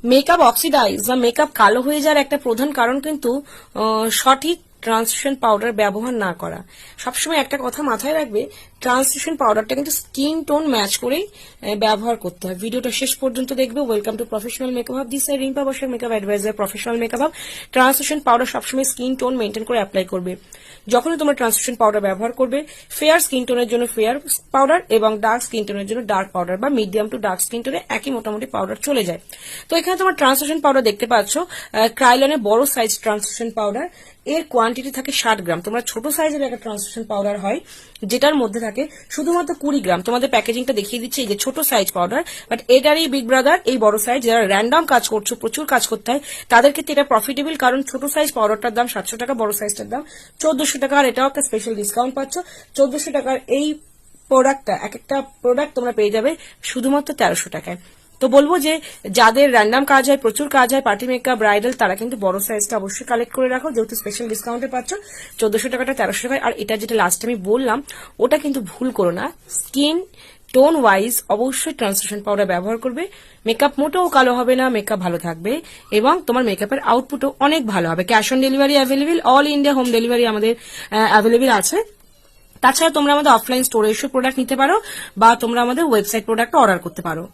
Makeup oxidise বা makeup কালো হয়ে যাওয়ার একটা প্রধান কারণ কিন্তু সঠিক ট্রান্সলুসেন্ট পাউডার ব্যবহার না করা। সবসময় একটা কথা মাথায় রাখবে, ট্রান্সলুসেন্ট পাউডারটা কিন্তু স্কিন টোন ম্যাচ করেই ব্যবহার করতে হয়। ভিডিওটা শেষ পর্যন্ত দেখবে। Welcome to professional makeup hub, this is Rimpa Basak, makeup advisor, professional makeup hub. Translucent powder সবসময় স্কিন টোন মেনটেন করে অ্যাপ্লাই করবে। যখনই তোমরা ট্রান্সলুসেন্ট পাউডার ব্যবহার করবে, ফেয়ার স্কিন টোনের জন্য ফেয়ার পাউডার এবং ডার্ক স্কিন টোনের জন্য ডার্ক পাউডার বা মিডিয়াম টু ডার্ক স্কিন টোনে একই মোটামুটি পাউডার চলে যায়। তো এখানে তোমার ট্রান্সলুসেন্ট পাউডার দেখতে পাচ্ছ, ক্রাইলনের বড় সাইজ ট্রান্সলুসেন্ট পাউডার। এর কোয়ান্টিটি থাকে 60 গ্রাম। তোমরা ছোট সাইজের একটা ট্রান্সলুসেন্ট পাউডার হয় যেটার মধ্যে থাকে শুধুমাত্র 20 গ্রাম। তোমাদের প্যাকেজিংটা দেখিয়ে দিচ্ছে, এই যে ছোট সাইজ পাউডার, বাট এটারই বিগ ব্রাদার এই বড় সাইজ। যারা র্যান্ডম কাজ করছো, প্রচুর কাজ করতে হয়, তাদের ক্ষেত্রে এটা প্রফিটেবল, কারণ ছোট সাইজ পাউডারটার দাম 700 টাকা, বড় সাইজটার দাম 1400 টাকা। আর এটাও একটা স্পেশাল ডিসকাউন্ট পাচ্ছ। 1400 টাকার এই প্রোডাক্টটা, এক একটা প্রোডাক্ট তোমরা পেয়ে যাবে শুধুমাত্র 1300 টাকায়। তো বলবো যে যাদের র্যান্ডম কাজ হয়, প্রচুর কাজ হয়, পার্টি মেকআপ, ব্রাইডাল, তারা কিন্তু বড় সাইজটা অবশ্যই কালেক্ট করে রাখো, যেহেতু স্পেশাল ডিসকাউন্টে পাচ্ছ। 1400 টাকাটা 1300 টাকায়। আর এটা যেটা লাস্ট আমি বললাম, ওটা কিন্তু ভুল করো না। স্কিন টোন ওয়াইজ অবশ্যই ট্রান্সলুসেন্ট পাউডার ব্যবহার করবে। মেকআপ মোটেও কালো হবে না, মেকআপ ভালো থাকবে এবং তোমার মেকআপের আউটপুটও অনেক ভালো হবে। Cash on delivery available, all India home delivery আমাদের অ্যাভেলেবেল আছে। তাছাড়া তোমরা আমাদের অফলাইন স্টোরে এসে প্রোডাক্ট নিতে পারো বা তোমরা আমাদের ওয়েবসাইট প্রোডাক্ট অর্ডার করতে পারো।